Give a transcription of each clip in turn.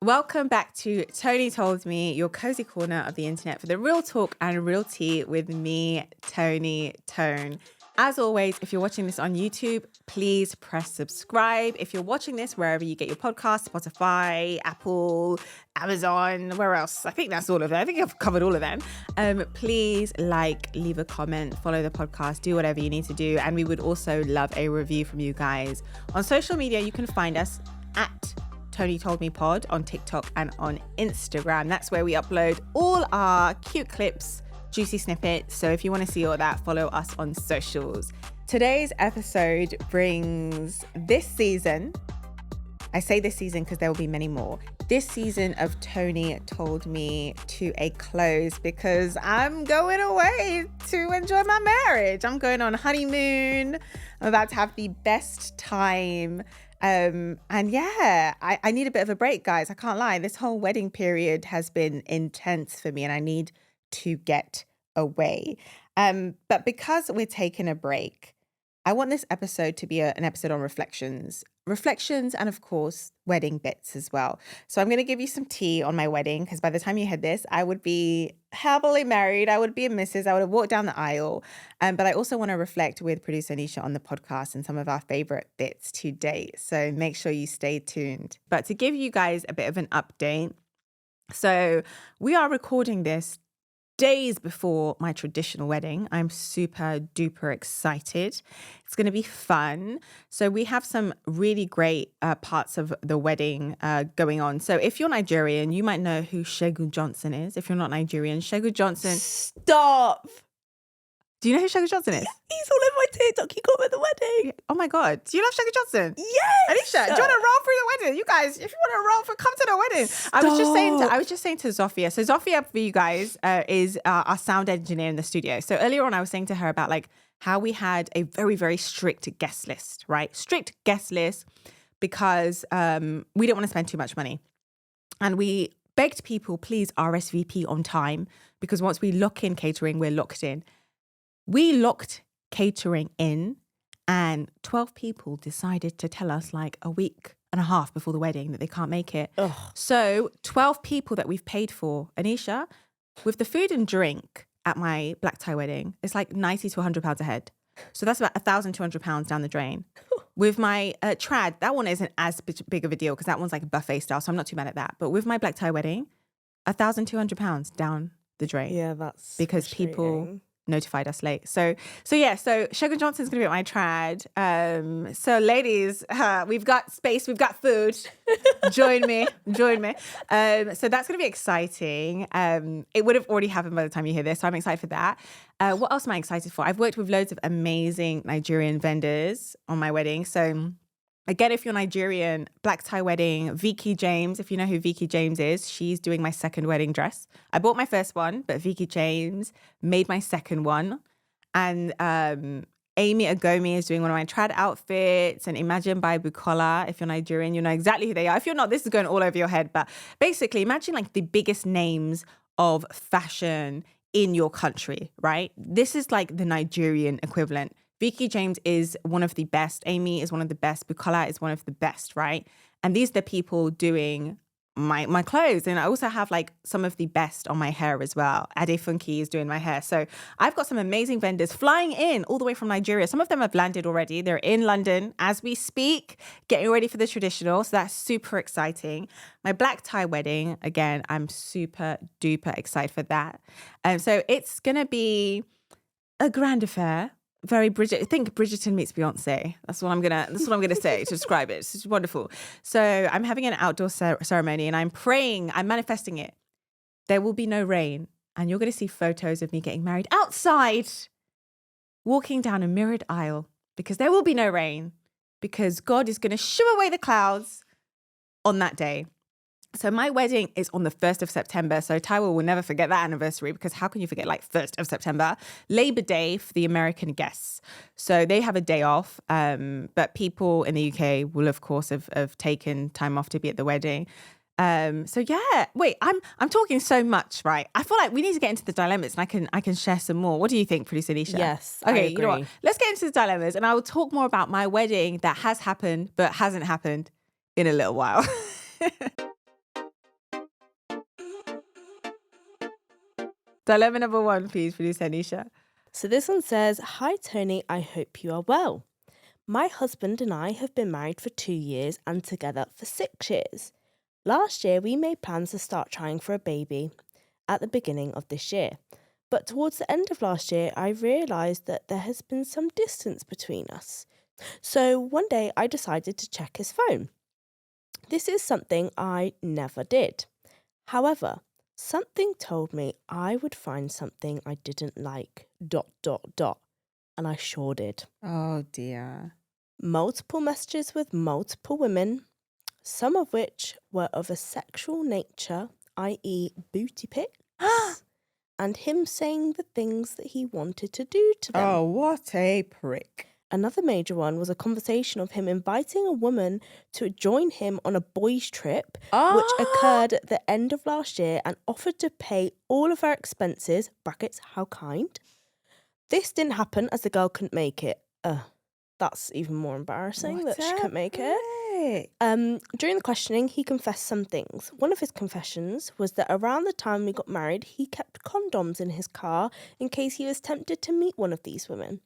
Welcome back to Toni Told Me, your cozy corner of the internet for the real talk and real tea with me, Toni Tone. As always, if you're watching this on YouTube, please press subscribe. If you're watching this wherever you get your podcasts, Spotify, Apple, Amazon, where else? I think that's all of them. I think I've covered all of them. Please leave a comment, follow the podcast, do whatever you need to do. And we would also love a review from you guys. On social media, you can find us at Toni Told Me Pod on TikTok and on Instagram. That's where we upload all our cute clips, juicy snippets. So if you want to see all that, follow us on socials. Today's episode brings this season, I say this season because there will be many more, this season of Toni Told Me to a close because I'm going away to enjoy my marriage. I'm going on honeymoon. I'm about to have the best time. I need a bit of a break, guys. I can't lie. This whole wedding period has been intense for me and I need to get away. But because we're taking a break, I want this episode to be an episode on reflections and of course, wedding bits as well. So I'm going to give you some tea on my wedding because by the time you heard this, I would be happily married. I would be a missus. I would have walked down the aisle. But I also want to reflect with producer Annisha on the podcast and some of our favorite bits to date. So make sure you stay tuned. But to give you guys a bit of an update, so we are recording this days before my traditional wedding. I'm super duper excited. It's going to be fun. So we have some really great parts of the wedding going on. So if you're Nigerian, you might know who Segun Johnson is. If you're not Nigerian, Segun Johnson. Stop. Do you know who Segun Johnson is? He's all over my TikTok. He got me at the wedding. Oh my God. Do you love Segun Johnson? Yes. Annisha, do you want to roll through the wedding? You guys, if you want to roll through, come to the wedding. Stop. I was just saying to Zofia. So Zofia, for you guys, is our sound engineer in the studio. So earlier on, I was saying to her about how we had a very, very strict guest list, right? Strict guest list because we didn't want to spend too much money. And we begged people, please RSVP on time because once we lock in catering, we're locked in. We locked catering in and 12 people decided to tell us a week and a half before the wedding that they can't make it. Ugh. So 12 people that we've paid for, Annisha, with the food and drink at my black tie wedding, it's like 90 to 100 pounds a head. So that's about 1,200 pounds down the drain. With my trad, that one isn't as big of a deal because that one's like a buffet style. So I'm not too mad at that. But with my black tie wedding, 1,200 pounds down the drain. Yeah, that's because people notified us late. So Segun Johnson's gonna be at my trad. So ladies, we've got space, we've got food. Join me. So that's gonna be exciting. It would have already happened by the time you hear this, so I'm excited for that. What else am I excited for? I've worked with loads of amazing Nigerian vendors on my wedding. So again, if you're Nigerian, black tie wedding, Vicky James, if you know who Vicky James is, she's doing my second wedding dress. I bought my first one, but Vicky James made my second one. And Amy Agomi is doing one of my trad outfits. And Imagine by Bukola, if you're Nigerian, you know exactly who they are. If you're not, this is going all over your head. But basically, imagine the biggest names of fashion in your country, right? This is the Nigerian equivalent. Vicky James is one of the best. Amy is one of the best. Bukola is one of the best, right? And these are the people doing my clothes. And I also have some of the best on my hair as well. Ade Funky is doing my hair. So I've got some amazing vendors flying in all the way from Nigeria. Some of them have landed already. They're in London as we speak, getting ready for the traditional. So that's super exciting. My black tie wedding, again, I'm super duper excited for that. So it's going to be a grand affair. Very Bridget. I think Bridgerton meets Beyonce. That's what I'm gonna say to describe it. It's wonderful. So I'm having an outdoor ceremony, and I'm praying. I'm manifesting it. There will be no rain, and you're gonna see photos of me getting married outside, walking down a mirrored aisle, because there will be no rain, because God is gonna shoo away the clouds on that day. So my wedding is on the 1st of September. So Taiwo will never forget that anniversary because how can you forget 1st of September? Labor Day for the American guests. So they have a day off. But people in the UK will, of course, have taken time off to be at the wedding. Wait, I'm talking so much, right? I feel like we need to get into the dilemmas and I can share some more. What do you think, producer Annisha? Yes, Okay, I agree. you know what? Let's get into the dilemmas and I will talk more about my wedding that has happened but hasn't happened in a little while. Dilemma number 1, please, producer Annisha. So this one says, "Hi Tony, I hope you are well. My husband and I have been married for 2 years and together for 6 years. Last year we made plans to start trying for a baby at the beginning of this year. But towards the end of last year, I realised that there has been some distance between us. So one day I decided to check his phone. This is something I never did. However, something told me I would find something I didn't like, ... And I sure did. Oh, dear. Multiple messages with multiple women, some of which were of a sexual nature, i.e. booty pics, and him saying the things that he wanted to do to them. Oh, what a prick. Another major one was a conversation of him inviting a woman to join him on a boys' trip, which occurred at the end of last year, and offered to pay all of her expenses, brackets, how kind. This didn't happen as the girl couldn't make it. That's even more embarrassing that she couldn't make it. During the questioning, he confessed some things. One of his confessions was that around the time we got married, he kept condoms in his car in case he was tempted to meet one of these women.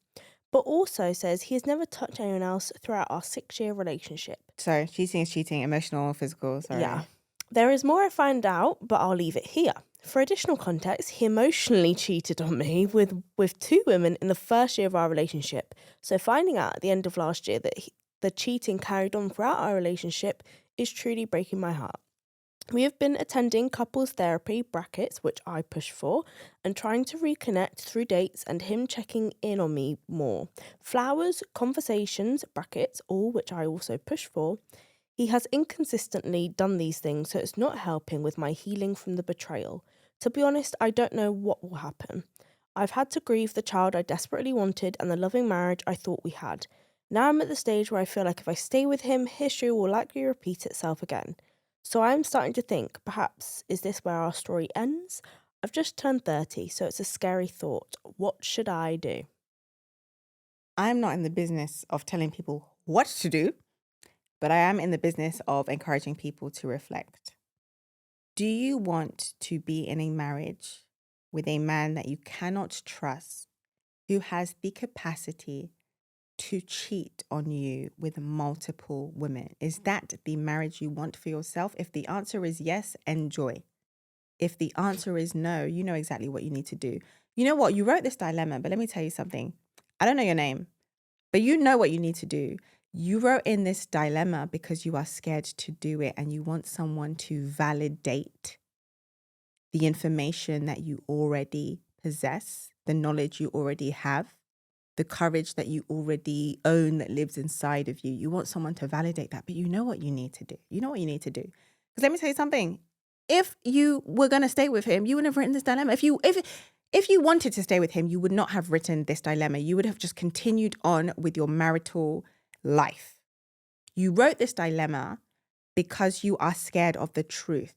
But also says he has never touched anyone else throughout our 6-year relationship. So cheating is cheating, emotional or physical, sorry. Yeah. There is more I find out, but I'll leave it here. For additional context, he emotionally cheated on me with 2 women in the first year of our relationship. So finding out at the end of last year that the cheating carried on throughout our relationship is truly breaking my heart. We have been attending couples therapy, brackets, which I push for, and trying to reconnect through dates and him checking in on me more. Flowers, conversations, brackets, all which I also push for. He has inconsistently done these things, so it's not helping with my healing from the betrayal. To be honest, I don't know what will happen. I've had to grieve the child I desperately wanted and the loving marriage I thought we had. Now I'm at the stage where I feel like if I stay with him, history will likely repeat itself again. So I'm starting to think, perhaps, is this where our story ends? I've just turned 30, so it's a scary thought. What should I do? I'm not in the business of telling people what to do, but I am in the business of encouraging people to reflect. Do you want to be in a marriage with a man that you cannot trust, who has the capacity to cheat on you with multiple women? Is that the marriage you want for yourself? If the answer is yes, enjoy. If the answer is no, you know exactly what you need to do. You know what? You wrote this dilemma, but let me tell you something. I don't know your name, but you know what you need to do. You wrote in this dilemma because you are scared to do it and you want someone to validate the information that you already possess, the knowledge you already have, the courage that you already own that lives inside of you. You want someone to validate that, but you know what you need to do. You know what you need to do. Because let me tell you something. If you were going to stay with him, you wouldn't have written this dilemma. If you wanted to stay with him, you would not have written this dilemma. You would have just continued on with your marital life. You wrote this dilemma because you are scared of the truth.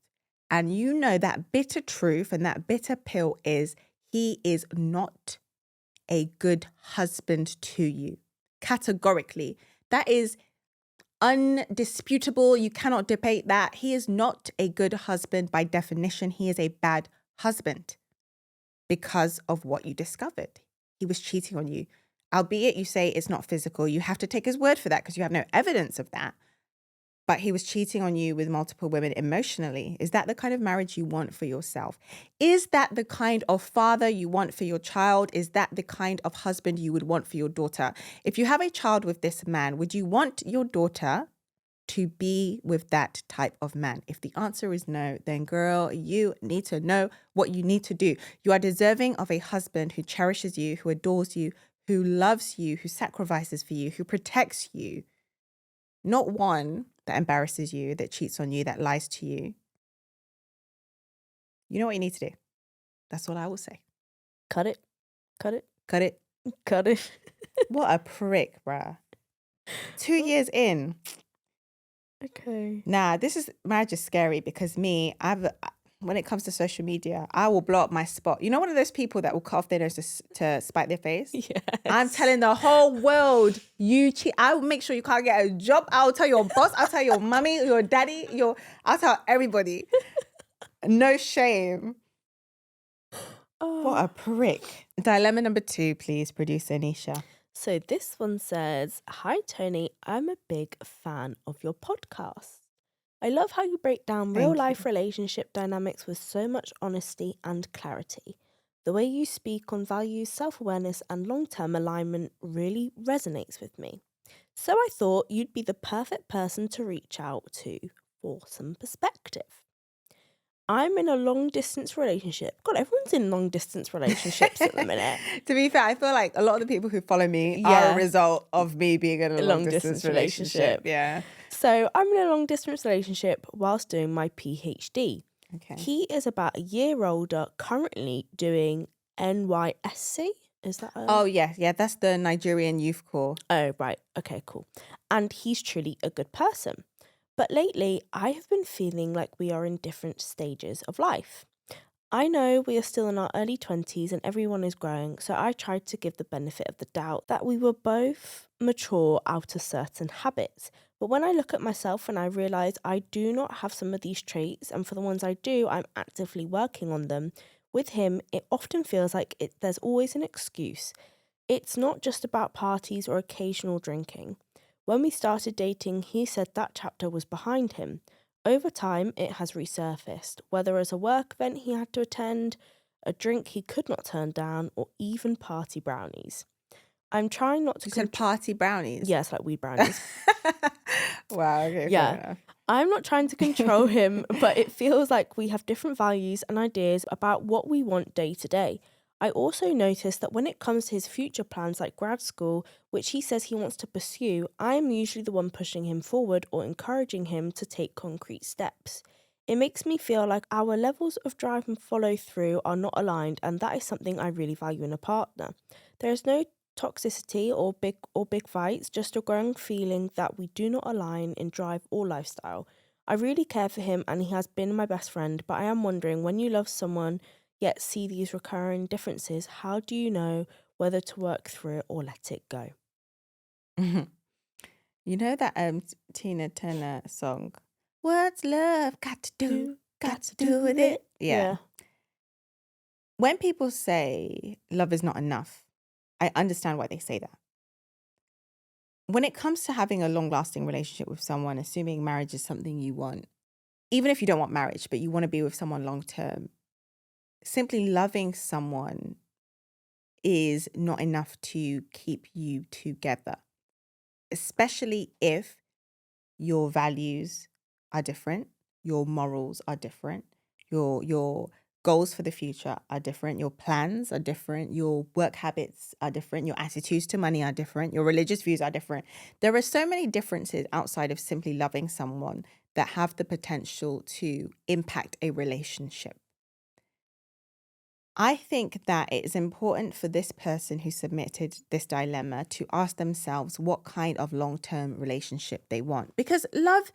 And you know that bitter truth and that bitter pill is he is not a good husband to you. Categorically. That is undisputable. You cannot debate that. He is not a good husband by definition. He is a bad husband because of what you discovered. He was cheating on you. Albeit you say it's not physical. You have to take his word for that because you have no evidence of that. But he was cheating on you with multiple women emotionally. Is that the kind of marriage you want for yourself? Is that the kind of father you want for your child? Is that the kind of husband you would want for your daughter? If you have a child with this man, would you want your daughter to be with that type of man? If the answer is no, then girl, you need to know what you need to do. You are deserving of a husband who cherishes you, who adores you, who loves you, who sacrifices for you, who protects you. Not one that embarrasses you, that cheats on you, that lies to you. You know what you need to do. That's all I will say. Cut it. Cut it. Cut it. Cut it. What a prick, bruh. 2 years in. Okay. Nah, marriage is scary because when it comes to social media, I will blow up my spot. You know, one of those people that will cut off their nose to spite their face? Yes. I'm telling the whole world, you cheat. I will make sure you can't get a job. I'll tell your boss. I'll tell your mommy, your daddy, I'll tell everybody. No shame. What a prick. Dilemma number 2, please, producer Anisha. So this one says, "Hi Tony, I'm a big fan of your podcast. I love how you break down real Thank you. life relationship dynamics with so much honesty and clarity. The way you speak on values, self-awareness and long-term alignment really resonates with me. So I thought you'd be the perfect person to reach out to for some perspective. I'm in a long distance relationship." God, everyone's in long distance relationships at the minute. To be fair, I feel like a lot of the people who follow me are Yeah. a result of me being in a long distance relationship. relationship. Yeah. So I'm in a long distance relationship whilst doing my PhD. Okay. He is about a year older, currently doing NYSC. Is that Oh, yeah. Yeah, that's the Nigerian Youth Corps. Oh, right. Okay, cool. And he's truly a good person. But lately, I have been feeling like we are in different stages of life. I know we are still in our early 20s and everyone is growing, so I tried to give the benefit of the doubt that we were both mature out of certain habits. But when I look at myself and I realise I do not have some of these traits, and for the ones I do, I'm actively working on them, with him, it often feels like there's always an excuse. It's not just about parties or occasional drinking. When we started dating, he said that chapter was behind him. Over time, it has resurfaced, whether as a work event he had to attend, a drink he could not turn down, or even party brownies. I'm trying not to... You said party brownies? Yes, like weed brownies. Wow, okay, Yeah. fair enough. I'm not trying to control him, but it feels like we have different values and ideas about what we want day to day. I also noticed that when it comes to his future plans like grad school, which he says he wants to pursue, I am usually the one pushing him forward or encouraging him to take concrete steps. It makes me feel like our levels of drive and follow through are not aligned, and that is something I really value in a partner. There is no toxicity or big fights, just a growing feeling that we do not align in drive or lifestyle. I really care for him and he has been my best friend, but I am wondering, when you love someone yet see these recurring differences, how do you know whether to work through it or let it go? You know that Tina Turner song, "What's love got to do, got to do with it?" Yeah. When people say love is not enough, I understand why they say that. When it comes to having a long-lasting relationship with someone, assuming marriage is something you want, even if you don't want marriage, but you want to be with someone long-term, simply loving someone is not enough to keep you together, especially if your values are different, your morals are different, your goals for the future are different, your plans are different, your work habits are different, your attitudes to money are different, your religious views are different. There are so many differences outside of simply loving someone that have the potential to impact a relationship. I think that it is important for this person who submitted this dilemma to ask themselves what kind of long-term relationship they want. Because love,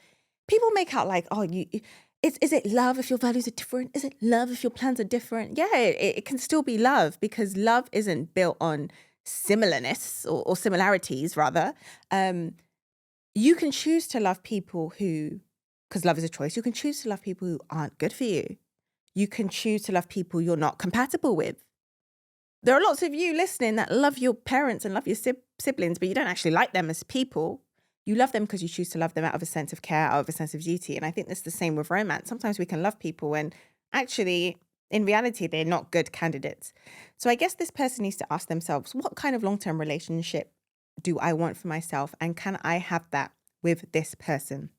people make out like, oh, is it love if your values are different? Is it love if your plans are different? Yeah, it can still be love, because love isn't built on similarness or similarities, rather. You can choose to love people who, because love is a choice, you can choose to love people who aren't good for you. You can choose to love people you're not compatible with. There are lots of you listening that love your parents and love your siblings, but you don't actually like them as people. You love them because you choose to love them out of a sense of care, out of a sense of duty. And I think that's the same with romance. Sometimes we can love people when actually, in reality, they're not good candidates. So I guess this person needs to ask themselves, what kind of long-term relationship do I want for myself? And can I have that with this person?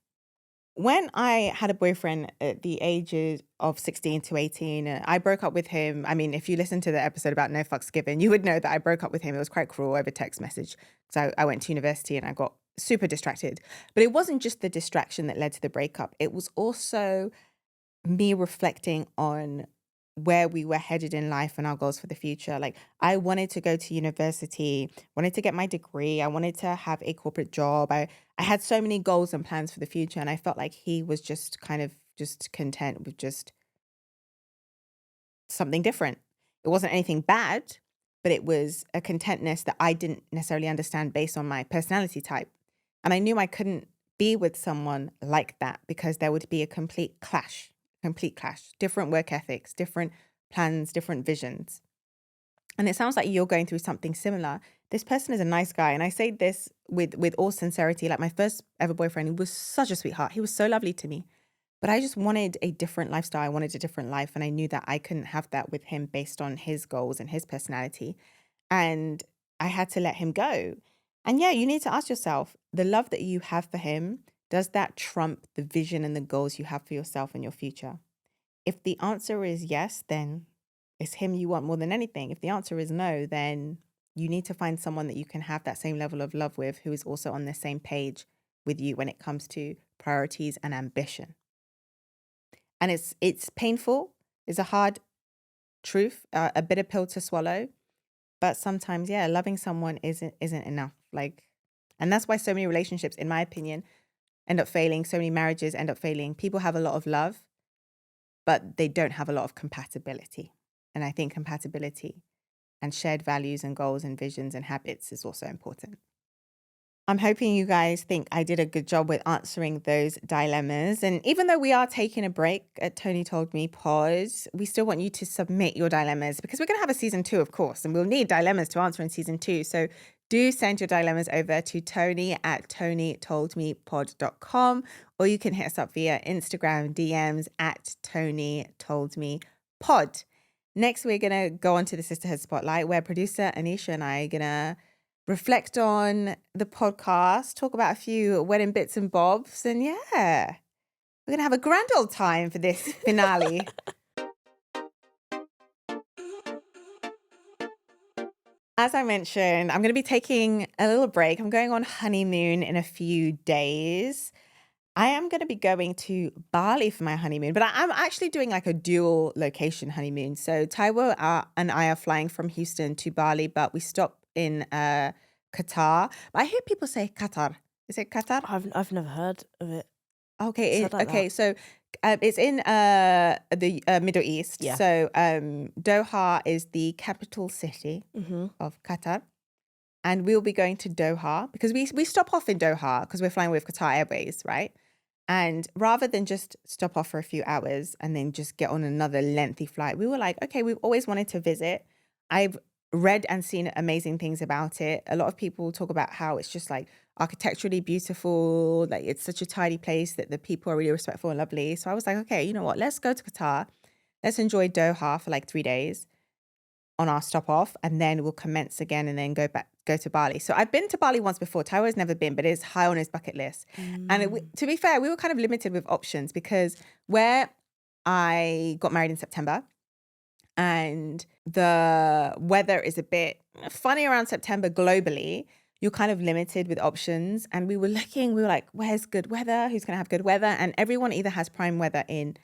When I had a boyfriend at the ages of 16 to 18, I broke up with him. I mean, if you listen to the episode about No Fucks Given, you would know that I broke up with him. It was quite cruel over text message. So I went to university and I got super distracted. But it wasn't just the distraction that led to the breakup. It was also me reflecting on where we were headed in life and our goals for the future. Like, I wanted to go to university, wanted to get my degree. I wanted to have a corporate job. I had so many goals and plans for the future. And I felt like he was just kind of just content with just something different. It wasn't anything bad, but it was a contentness that I didn't necessarily understand based on my personality type. And I knew I couldn't be with someone like that because there would be a complete clash, different work ethics, different plans, different visions. And it sounds like you're going through something similar. This person is a nice guy. And I say this with all sincerity. Like my first ever boyfriend, he was such a sweetheart. He was so lovely to me. But I just wanted a different lifestyle. I wanted a different life. And I knew that I couldn't have that with him based on his goals and his personality. And I had to let him go. And yeah, you need to ask yourself, the love that you have for him, does that trump the vision and the goals you have for yourself and your future? If the answer is yes, then it's him you want more than anything. If the answer is no, then you need to find someone that you can have that same level of love with, who is also on the same page with you when it comes to priorities and ambition. And it's painful. It's a hard truth, a bitter pill to swallow. But sometimes, yeah, loving someone isn't enough. And that's why so many relationships, in my opinion, end up failing. So many marriages end up failing. People have a lot of love, but they don't have a lot of compatibility. And I think compatibility and shared values and goals and visions and habits is also important. I'm hoping you guys think I did a good job with answering those dilemmas. And even though we are taking a break at Toni Told Me Pod, we still want you to submit your dilemmas because we're going to have a season 2, of course, and we'll need dilemmas to answer in season 2. So do send your dilemmas over to Toni@ToniToldMePod.com, or you can hit us up via Instagram DMs at Toni Told Me Pod. Next, we're going to go on to the Sisterhood Spotlight, where producer Annisha and I are going to reflect on the podcast, talk about a few wedding bits and bobs, and yeah, we're going to have a grand old time for this finale. As I mentioned, I'm going to be taking a little break. I'm going on honeymoon in a few days. I am going to be going to Bali for my honeymoon, but I'm actually doing like a dual location honeymoon. So Taiwo and I are flying from Houston to Bali, but we stop in Qatar. But I hear people say Qatar. Is it Qatar? I've never heard of it. Okay. Said like Okay. that. So it's in the Middle East. Yeah. So Doha is the capital city of Qatar. And we'll be going to Doha because we stop off in Doha because we're flying with Qatar Airways, right? And rather than just stop off for a few hours and then just get on another lengthy flight, we were like, okay, we've always wanted to visit. I've read and seen amazing things about it. A lot of people talk about how it's just like architecturally beautiful, like it's such a tidy place that the people are really respectful and lovely. So I was like, okay, you know what? Let's go to Qatar. Let's enjoy Doha for like 3 days on our stop off, and then we'll commence again and then go to Bali. So I've been to Bali once before. Taiwo's never been, but it's high on his bucket list. And to be fair, we were kind of limited with options because where I got married in September and the weather is a bit funny around September globally, you're kind of limited with options. And we were like, where's good weather? Who's going to have good weather? And everyone either has prime weather in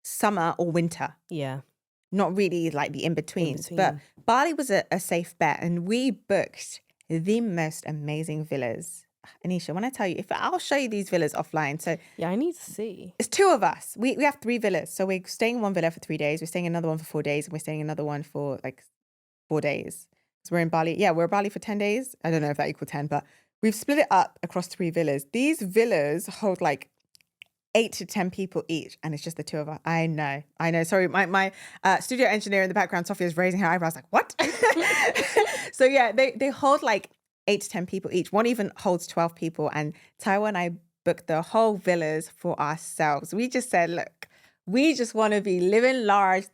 summer or winter. Yeah. Not really like the in-betweens. But Bali was a safe bet. And we booked the most amazing villas. Annisha, when I tell you, I'll show you these villas offline. So yeah, I need to see. It's 2 of us. We have 3 villas. So we're staying in one villa for 3 days. We're staying in another one for 4 days. And we're staying in another one for like 4 days. So we're in Bali. Yeah, we're in Bali for 10 days. I don't know if that equals 10, but we've split it up across 3 villas. These villas hold like 8 to 10 people each, and it's just the 2 of us. I know. Sorry, my studio engineer in the background, Sophia, is raising her eyebrows like, what? So yeah, they hold like 8 to 10 people each. One even holds 12 people, and Taiwo and I booked the whole villas for ourselves. We just said, look, we just want to be living large.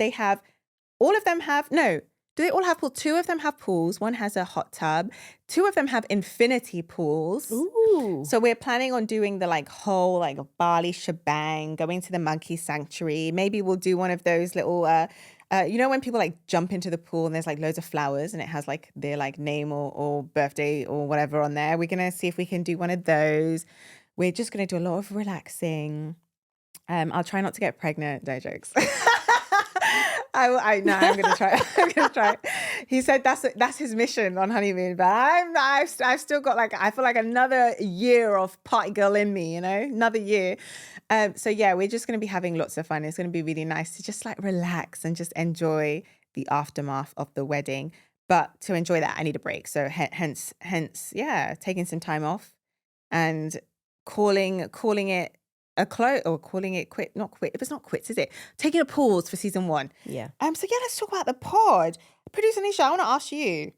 Do they all have pools? 2 of them have pools. One has a hot tub. 2 of them have infinity pools. Ooh. So we're planning on doing the like whole like Bali shebang, going to the monkey sanctuary. Maybe we'll do one of those little, you know, when people like jump into the pool and there's like loads of flowers and it has like their like name or birthday or whatever on there. We're going to see if we can do one of those. We're just going to do a lot of relaxing. I'll try not to get pregnant. No jokes. I'm gonna try. He said that's his mission on honeymoon, but I've still got like, I feel like another year of party girl in me, you know, another year. So yeah, we're just gonna be having lots of fun. It's gonna be really nice to just like relax and just enjoy the aftermath of the wedding. But to enjoy that, I need a break. So hence, yeah, taking some time off and calling it calling it quit, not quit. It was not quits, is it? Taking a pause for season 1. Yeah. So yeah, let's talk about the pod. Producer Anisha, I want to ask you,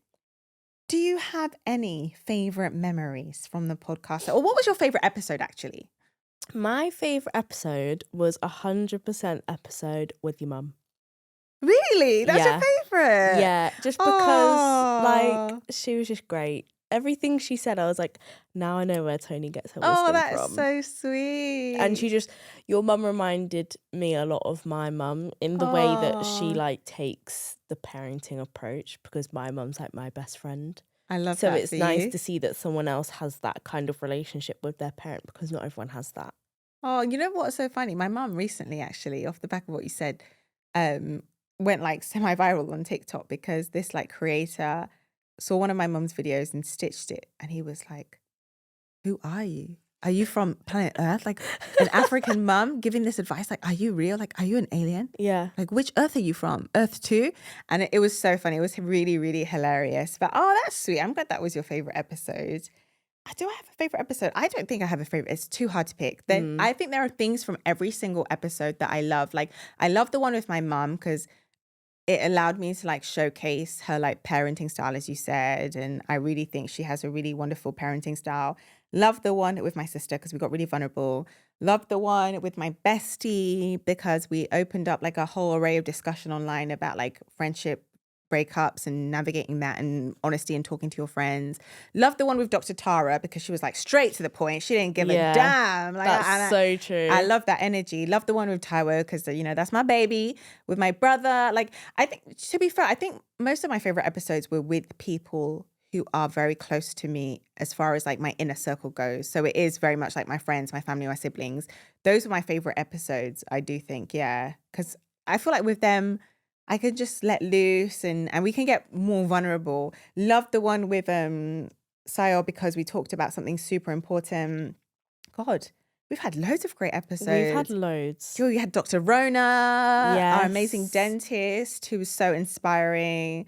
do you have any favorite memories from the podcast? Or what was your favorite episode actually? My favourite episode was 100% episode with your mum. Really? That's your favorite? Yeah, just because like she was just great. Everything she said, I was like, now I know where Toni gets her wisdom from. Oh, that's so sweet. And your mum reminded me a lot of my mum in the way that she like takes the parenting approach, because my mum's like my best friend. I love so that. So it's nice to see that someone else has that kind of relationship with their parent, because not everyone has that. Oh, you know what's so funny? My mum recently, actually, off the back of what you said, went like semi-viral on TikTok because this like creator saw one of my mum's videos and stitched it, and he was like, "Who are you? Are you from planet Earth? Like an African mum giving this advice? Like, are you real? Like, are you an alien? Yeah. Like, which Earth are you from? Earth 2?" And it was so funny. It was really, really hilarious. But that's sweet. I'm glad that was your favorite episode. Do I have a favorite episode? I don't think I have a favorite. It's too hard to pick. Then I think there are things from every single episode that I love. Like, I love the one with my mum because it allowed me to like showcase her like parenting style, as you said. And I really think she has a really wonderful parenting style. Love the one with my sister because we got really vulnerable. Love the one with my bestie because we opened up like a whole array of discussion online about like friendship breakups and navigating that and honesty and talking to your friends. Love the one with Dr. Tara because she was like straight to the point. She didn't give a damn. Like, that's so true. I love that energy. Love the one with Taiwo because, you know, that's my baby. With my brother. Like, I think, to be fair, I think most of my favorite episodes were with people who are very close to me as far as like my inner circle goes. So it is very much like my friends, my family, my siblings. Those are my favorite episodes, I do think, yeah. Because I feel like with them, I could just let loose and we can get more vulnerable. Love the one with Sayo because we talked about something super important. God, we've had loads of great episodes. We've had loads. You had Dr. Rona, our amazing dentist who was so inspiring.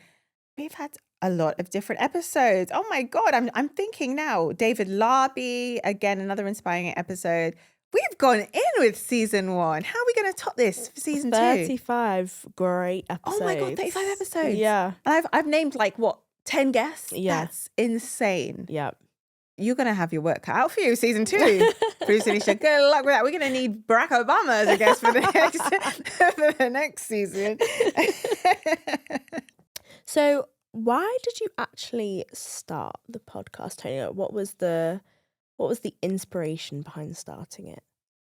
We've had a lot of different episodes. Oh my God, I'm thinking now. David Larby, again, another inspiring episode. We've gone in with season 1. How are we going to top this for season 2? 35 great episodes. Oh my God, 35 episodes. Yeah. And I've named like, what, 10 guests? Yeah. That's insane. Yeah. You're going to have your work cut out for you, season 2. Producer Anisha, good luck with that. We're going to need Barack Obama as a guest for the next season. So why did you actually start the podcast, Toni? What was the inspiration behind starting it?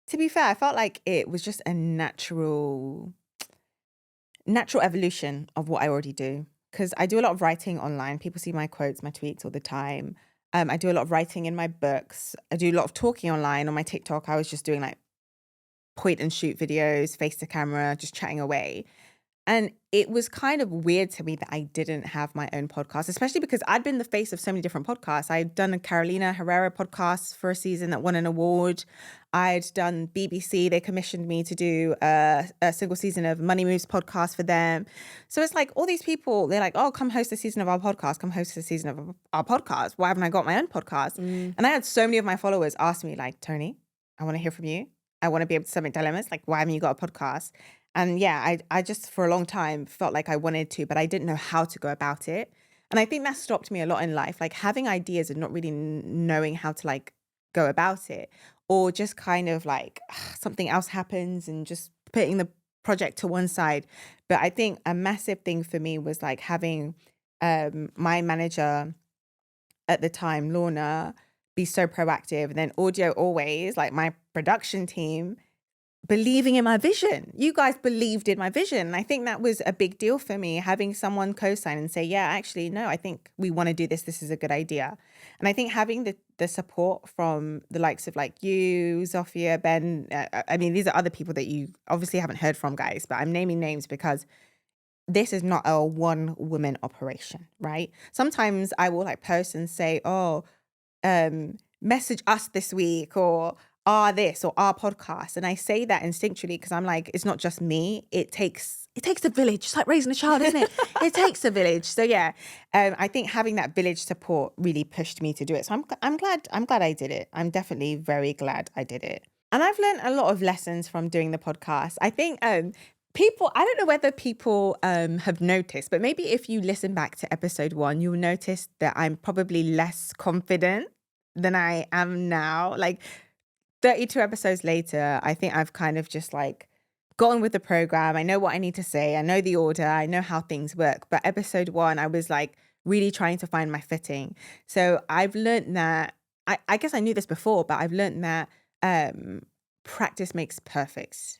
To be fair, I felt like it was just a natural evolution of what I already do. Because I do a lot of writing online. People see my quotes, my tweets all the time. I do a lot of writing in my books. I do a lot of talking online. On my TikTok, I was just doing like point and shoot videos, face to camera, just chatting away. And it was kind of weird to me that I didn't have my own podcast, especially because I'd been the face of so many different podcasts. I'd done a Carolina Herrera podcast for a season that won an award. I'd done BBC. They commissioned me to do a single season of Money Moves podcast for them. So it's like all these people, they're like, oh, come host a season of our podcast. Come host a season of our podcast. Why haven't I got my own podcast? And I had so many of my followers ask me like, Toni, I want to hear from you. I want to be able to submit dilemmas. Like, why haven't you got a podcast? And yeah, I just for a long time felt like I wanted to, but I didn't know how to go about it. And I think that stopped me a lot in life, like having ideas and not really knowing how to like go about it, or just kind of like something else happens and just putting the project to one side. But I think a massive thing for me was like having my manager at the time, Lorna, be so proactive, and then Audio Always, like my production team, believing in my vision. You guys believed in my vision. And I think that was a big deal for me, having someone co-sign and say, yeah, actually, no, I think we want to do this. This is a good idea. And I think having the support from the likes of like you, Zofia, Ben, I mean, these are other people that you obviously haven't heard from, guys, but I'm naming names because this is not a one woman operation, right? Sometimes I will like post and say, oh, message us this week, or this or our podcast. And I say that instinctually because I'm like, it's not just me. It takes a village. It's like raising a child, isn't it? It takes a village. So yeah, I think having that village support really pushed me to do it. So I'm glad I did it. I'm definitely very glad I did it. And I've learned a lot of lessons from doing the podcast. I think people, I don't know whether people have noticed, but maybe if you listen back to episode 1, you'll notice that I'm probably less confident than I am now. Like 32 episodes later, I think I've kind of just like gotten with the program. I know what I need to say. I know the order. I know how things work. But episode 1, I was like really trying to find my footing. So I've learned that, I guess I knew this before, but I've learned that practice makes perfect.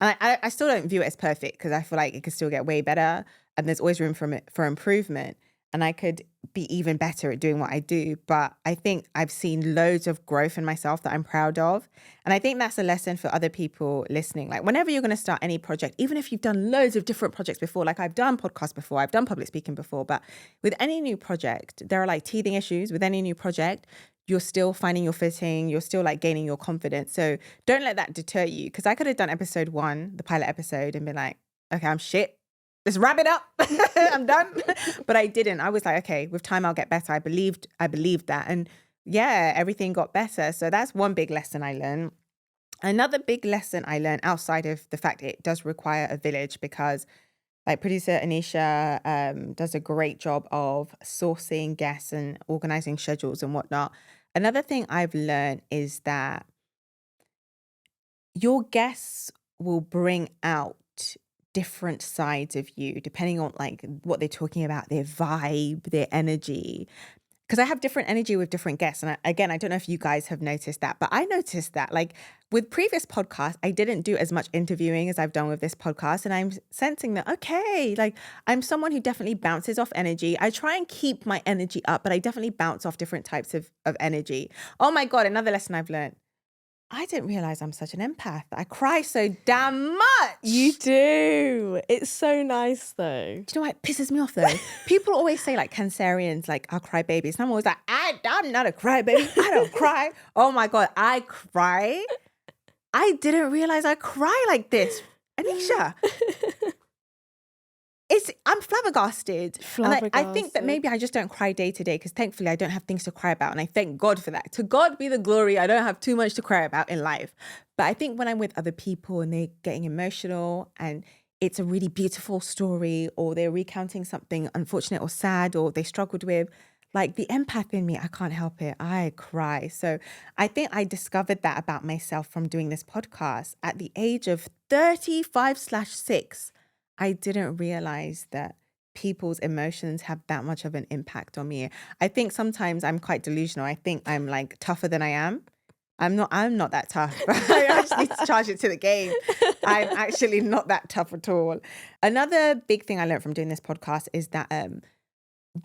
And I still don't view it as perfect because I feel like it could still get way better and there's always room for improvement. And I could be even better at doing what I do. But I think I've seen loads of growth in myself that I'm proud of. And I think that's a lesson for other people listening. Like whenever you're going to start any project, even if you've done loads of different projects before, like I've done podcasts before, I've done public speaking before, but with any new project, there are like teething issues with any new project. You're still finding your footing. You're still like gaining your confidence. So don't let that deter you. Because I could have done episode 1, the pilot episode, and been like, okay, I'm shit. Let's wrap it up. I'm done. But I didn't. I was like, okay, with time I'll get better. I believed that. And yeah, everything got better. So that's one big lesson I learned. Another big lesson I learned outside of the fact it does require a village, because like producer Annisha does a great job of sourcing guests and organizing schedules and whatnot. Another thing I've learned is that your guests will bring out different sides of you depending on like what they're talking about, their vibe, their energy. Because I have different energy with different guests. And I don't know if you guys have noticed that, but I noticed that like with previous podcasts, I didn't do as much interviewing as I've done with this podcast. And I'm sensing that, okay, like I'm someone who definitely bounces off energy. I try and keep my energy up, but I definitely bounce off different types of energy. Oh my God, another lesson I've learned. I didn't realize I'm such an empath. I cry so damn much. You do. It's so nice though. Do you know what pisses me off though? People always say like Cancerians like are crybabies. And I'm always like, I'm not a crybaby. I don't cry. Oh my God, I cry. I didn't realize I cry like this. Anisha. I'm flabbergasted. And I think that maybe I just don't cry day to day because thankfully I don't have things to cry about. And I thank God for that. To God be the glory. I don't have too much to cry about in life. But I think when I'm with other people and they're getting emotional and it's a really beautiful story or they're recounting something unfortunate or sad or they struggled with, like the empath in me, I can't help it. I cry. So I think I discovered that about myself from doing this podcast at the age of 35/6. I didn't realize that people's emotions have that much of an impact on me. I think sometimes I'm quite delusional. I think I'm like tougher than I am. I'm not that tough. I just need to charge it to the game. I'm actually not that tough at all. Another big thing I learned from doing this podcast is that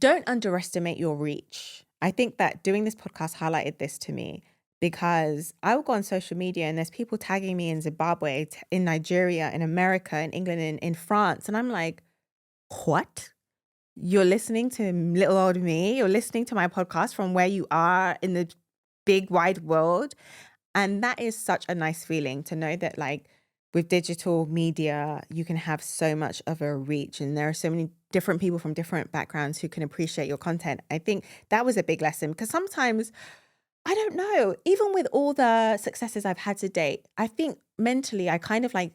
don't underestimate your reach. I think that doing this podcast highlighted this to me. Because I will go on social media and there's people tagging me in Zimbabwe, in Nigeria, in America, in England, in France. And I'm like, what? You're listening to little old me? You're listening to my podcast from where you are in the big wide world? And that is such a nice feeling to know that like with digital media, you can have so much of a reach and there are so many different people from different backgrounds who can appreciate your content. I think that was a big lesson because sometimes I don't know. Even with all the successes I've had to date, I think mentally I kind of like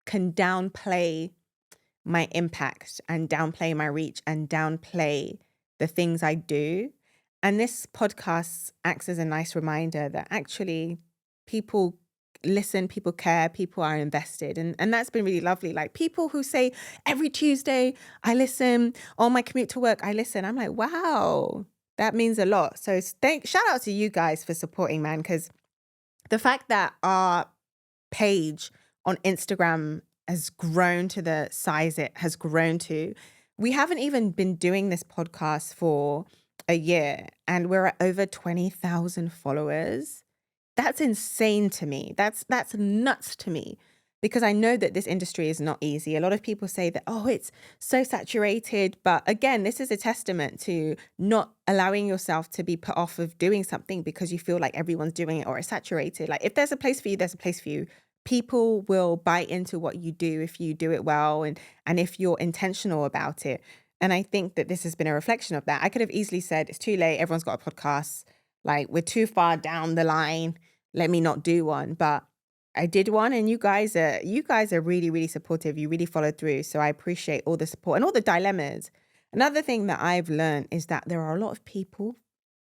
can downplay my impact and downplay my reach and downplay the things I do. And this podcast acts as a nice reminder that actually people listen, people care, people are invested. And that's been really lovely. Like people who say every Tuesday I listen, on my commute to work I listen. I'm like, wow. That means a lot. So shout out to you guys for supporting, man, because the fact that our page on Instagram has grown to the size it has grown to, we haven't even been doing this podcast for a year and we're at over 20,000 followers. That's insane to me. That's nuts to me. Because I know that this industry is not easy. A lot of people say that, oh, it's so saturated. But again, this is a testament to not allowing yourself to be put off of doing something because you feel like everyone's doing it or it's saturated. Like if there's a place for you, there's a place for you. People will buy into what you do if you do it well and if you're intentional about it. And I think that this has been a reflection of that. I could have easily said, it's too late. Everyone's got a podcast. Like we're too far down the line. let me not do one. But I did one, and you guys are really, really supportive. You really followed through. So I appreciate all the support and all the dilemmas. Another thing that I've learned is that there are a lot of people.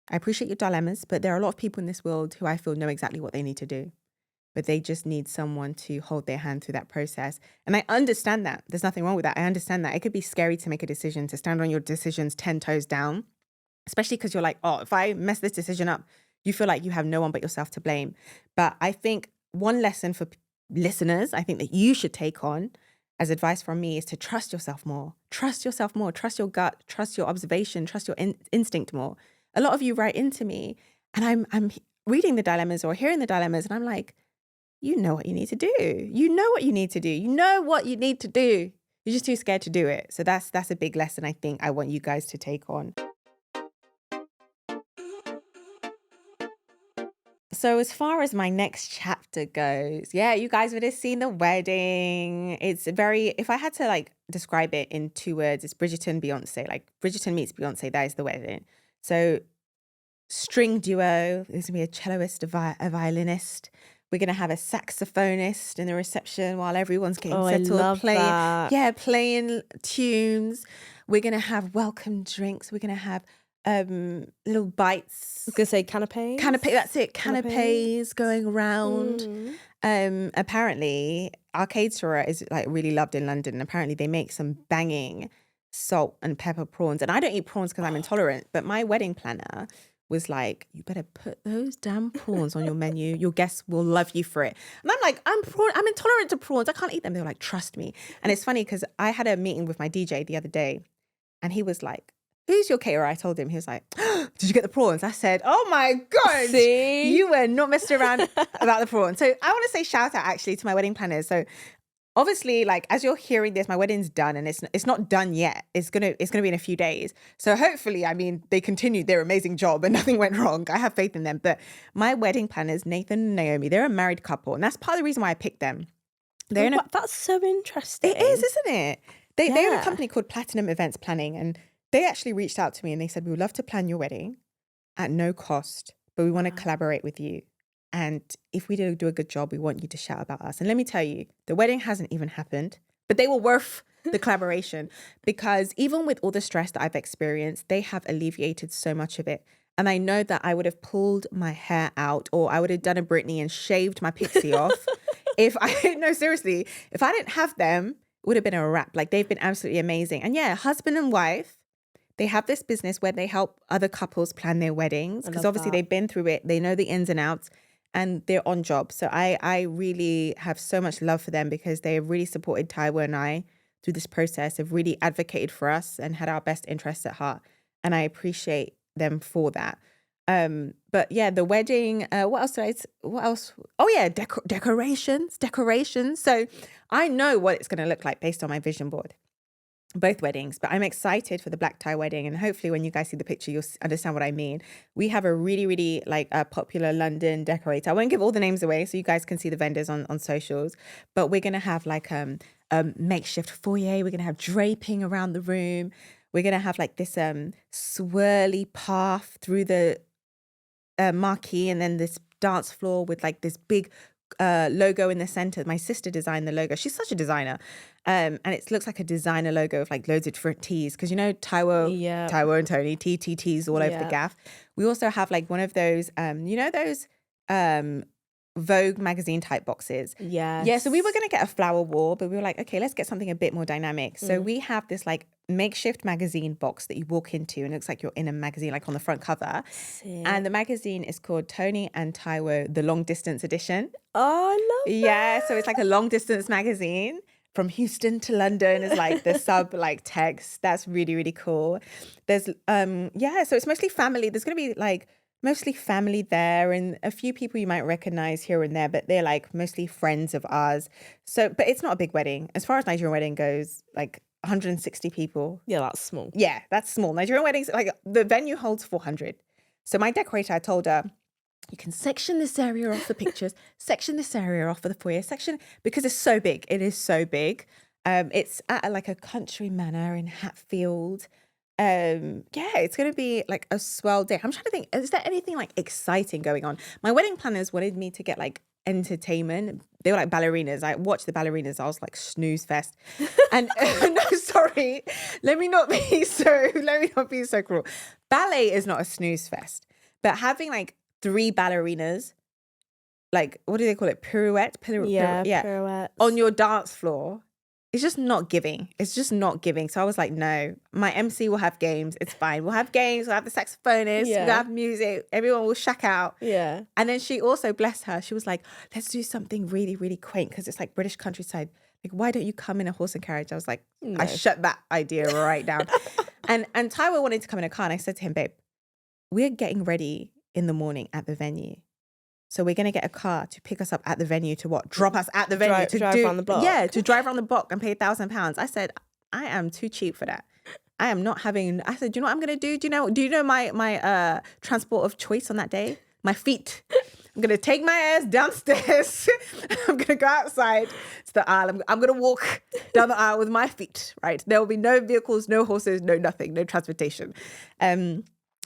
I appreciate your dilemmas, but there are a lot of people in this world who I feel know exactly what they need to do, but they just need someone to hold their hand through that process. And I understand that. There's nothing wrong with that. I understand that. It could be scary to make a decision, to stand on your decisions 10 toes down, especially because you're like, oh, if I mess this decision up, you feel like you have no one but yourself to blame. But I think one lesson for listeners, I think that you should take on as advice from me is to trust yourself more. Trust yourself more. Trust your gut. Trust your observation. Trust your instinct more. A lot of you write into me, and I'm reading the dilemmas or hearing the dilemmas, and I'm like, you know what you need to do. You know what you need to do. You know what you need to do. You're just too scared to do it. So that's a big lesson I think I want you guys to take on. So as far as my next chapter goes, yeah, you guys would have seen the wedding. It's very, if I had to like describe it in 2 words, it's Bridgerton, Beyonce. Like Bridgerton meets Beyonce, that is the wedding. So string duo, there's gonna be a celloist, a violinist. We're gonna have a saxophonist in the reception while everyone's getting settled, I love that. playing tunes. We're gonna have welcome drinks. We're gonna have little bites. I was gonna say canapes. That's it. Canapes going around. Apparently, our caterer is like really loved in London. Apparently, they make some banging salt and pepper prawns. And I don't eat prawns because I'm intolerant. But my wedding planner was like, you better put those damn prawns on your menu. Your guests will love you for it. And I'm like, I'm intolerant to prawns. I can't eat them. They were like, trust me. And it's funny because I had a meeting with my DJ the other day, and he was like, who's your caterer? I told him. He was like, did you get the prawns? I said, oh my God. See? You were not messing around about the prawns. So I want to say shout out actually to my wedding planners. So obviously, like, as you're hearing this, my wedding's done, and it's not done yet. It's gonna be in a few days. So hopefully, I mean, they continued their amazing job and nothing went wrong. I have faith in them. But my wedding planners, Nathan and Naomi, they're a married couple, and that's part of the reason why I picked them. That's so interesting. It is, isn't it? They're in a company called Platinum Events Planning, and they actually reached out to me and they said, we would love to plan your wedding at no cost, but we want to collaborate with you. And if we do a good job, we want you to shout about us. And let me tell you, the wedding hasn't even happened, but they were worth the collaboration, because even with all the stress that I've experienced, they have alleviated so much of it. And I know that I would have pulled my hair out, or I would have done a Britney and shaved my pixie off. If I didn't have them, it would have been a wrap. Like, they've been absolutely amazing. And yeah, husband and wife, they have this business where they help other couples plan their weddings, because obviously they've been through it. They know the ins and outs, and they're on job. So I really have so much love for them, because they have really supported Taiwo and I through this process, have really advocated for us and had our best interests at heart. And I appreciate them for that. But yeah, the wedding, what else? Oh yeah, decorations. So I know what it's going to look like based on my vision board. Both weddings, but I'm excited for the black tie wedding, and hopefully when you guys see the picture, you'll understand what I mean. We have a really, really like a popular London decorator. I won't give all the names away so you guys can see the vendors on socials, but we're gonna have like a makeshift foyer. We're gonna have draping around the room. We're gonna have like this swirly path through the marquee, and then this dance floor with like this big logo in the center. My sister designed the logo. She's such a designer. And it looks like a designer logo of like loads of different T's. Because you know, Taiwo and Toni, TTTs all over the gaff. We also have like one of those, those Vogue magazine type boxes. Yeah, so we were going to get a flower wall, but we were like, okay, let's get something a bit more dynamic. So we have this like makeshift magazine box that you walk into, and it looks like you're in a magazine, like on the front cover. Sick. And the magazine is called Toni and Taiwo, the long distance edition. Oh, I love that. Yeah, so it's like a long distance magazine. From Houston to London is like the sub like text. That's really, really cool. There's so it's mostly family. There's gonna be like mostly family there, and a few people you might recognize here and there, but they're like mostly friends of ours. So, but it's not a big wedding. As far as Nigerian wedding goes, like 160 people. Yeah, that's small. Yeah, that's small. Nigerian weddings, like the venue holds 400. So my decorator, I told her, you can section this area off for pictures, section this area off for the foyer, because it's so big. It is so big. It's at like a country manor in Hatfield. yeah, it's gonna be like a swell day. I'm trying to think, is there anything like exciting going on? My wedding planners wanted me to get like entertainment. They were like ballerinas. I watched the ballerinas. I was like snooze fest. And no, sorry, let me not be so cruel. Ballet is not a snooze fest, but having like 3 ballerinas, like what do they call it? Pirouette? Pirouettes. On your dance floor. It's just not giving. It's just not giving. So I was like, no, my MC will have games. It's fine. We'll have games. We'll have the saxophonist. We'll have music. Everyone will shack out. Yeah. And then she also, bless her, she was like, let's do something really, really quaint because it's like British countryside. Like, why don't you come in a horse and carriage? I was like, No. I shut that idea right down. And Taiwo wanted to come in a car. And I said to him, babe, we're getting ready in the morning at the venue. So we're going to get a car to pick us up at the venue to what? Drop us at the venue. to drive around the block. Yeah, to drive around the block and pay £1,000. I said, I am too cheap for that. I am not having, I said, do you know what I'm going to do? Do you know my transport of choice on that day? My feet. I'm going to take my ass downstairs. I'm going to go outside to the aisle. I'm going to walk down the aisle with my feet, right? There will be no vehicles, no horses, no nothing, no transportation.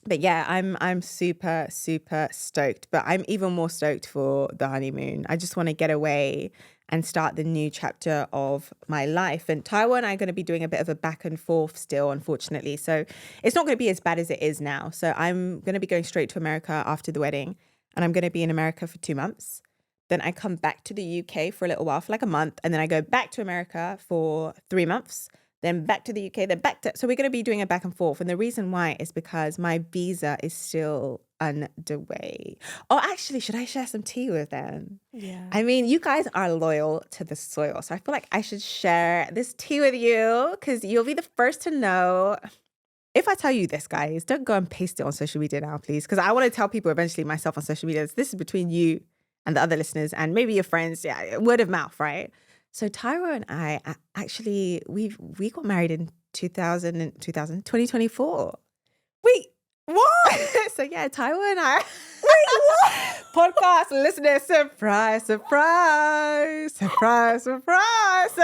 But yeah, I'm super, super stoked. But I'm even more stoked for the honeymoon. I just want to get away and start the new chapter of my life. And Taiwo and I are going to be doing a bit of a back and forth still, unfortunately. So it's not going to be as bad as it is now. So I'm going to be going straight to America after the wedding. And I'm going to be in America for 2 months. Then I come back to the UK for a little while, for like a month. And then I go back to America for 3 months. Then back to the UK, then back to... So we're going to be doing a back and forth. And the reason why is because my visa is still underway. Oh, actually, should I share some tea with them? Yeah. I mean, you guys are loyal to the soil. So I feel like I should share this tea with you because you'll be the first to know. If I tell you this, guys, don't go and paste it on social media now, please. Because I want to tell people eventually myself on social media. This is between you and the other listeners and maybe your friends. Yeah, word of mouth, right? So Taiwo and I actually, we got married in 2024. Wait, what? So yeah, Taiwo and I. Wait, what? Podcast listeners, surprise, surprise, surprise, surprise. So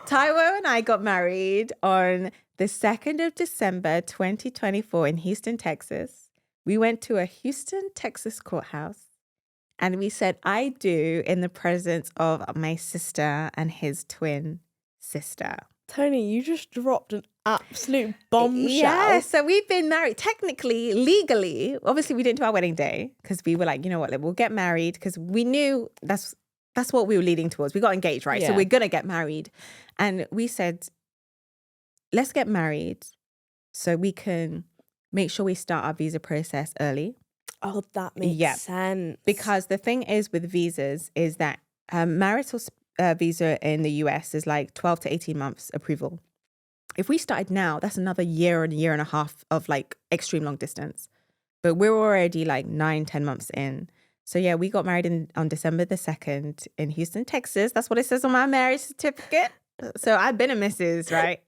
Taiwo and I got married on the 2nd of December, 2024 in Houston, Texas. We went to a Houston, Texas courthouse. And we said, I do, in the presence of my sister and his twin sister. Toni, you just dropped an absolute bombshell. Yeah, so we've been married, technically, legally. Obviously, we didn't do our wedding day because we were like, you know what, we'll get married because we knew that's what we were leading towards. We got engaged, right? Yeah. So we're going to get married. And we said, let's get married so we can make sure we start our visa process early. Oh, that makes sense. Because the thing is with visas is that marital visa in the US is like 12 to 18 months approval. If we started now, that's another year and a year and a half of like extreme long distance. But we're already like 9-10 months in. So yeah, we got married on December the 2nd in Houston, Texas. That's what it says on my marriage certificate. So I've been a Mrs., right?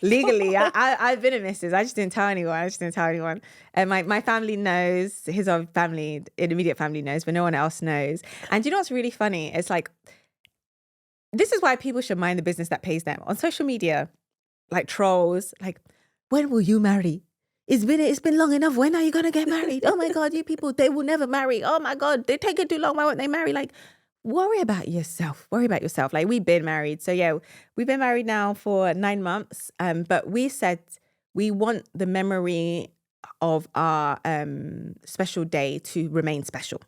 Legally, I've been a Mrs. I just didn't tell anyone. And my family knows, his own family, immediate family knows, but no one else knows. And you know what's really funny? It's like, this is why people should mind the business that pays them. On social media, like trolls, like, when will you marry? It's been long enough. When are you going to get married? Oh my God, you people, they will never marry. Oh my God, they take it too long. Why won't they marry? Like, worry about yourself. Like, we've been married. So yeah, we've been married now for 9 months. But we said we want the memory of our special day to remain special.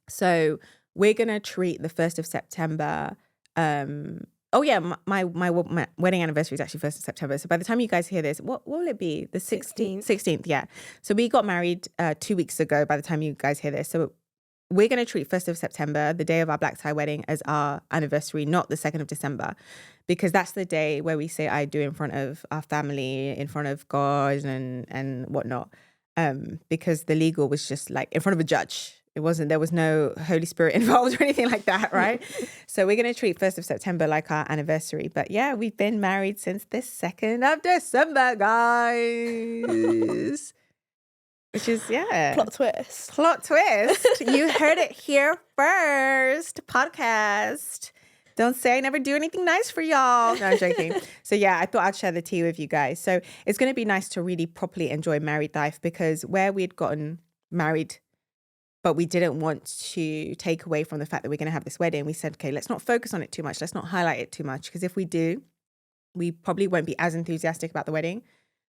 So we're going to treat the 1st of September. Oh yeah, my wedding anniversary is actually 1st of September. So by the time you guys hear this, what will it be? The 16th? 16th, yeah. So we got married 2 weeks ago by the time you guys hear this. So we're going to treat 1st of September, the day of our black tie wedding, as our anniversary, not the 2nd of December, because that's the day where we say I do in front of our family, in front of God and whatnot. Because the legal was just like in front of a judge. There was no Holy Spirit involved or anything like that, right? So we're going to treat 1st of September like our anniversary. But yeah, we've been married since the 2nd of December, guys. Which is, yeah. Plot twist. You heard it here first. Podcast. Don't say I never do anything nice for y'all. No, I'm joking. So yeah, I thought I'd share the tea with you guys. So it's going to be nice to really properly enjoy married life, because where we'd gotten married, but we didn't want to take away from the fact that we're going to have this wedding, we said, okay, let's not focus on it too much. Let's not highlight it too much, because if we do, we probably won't be as enthusiastic about the wedding.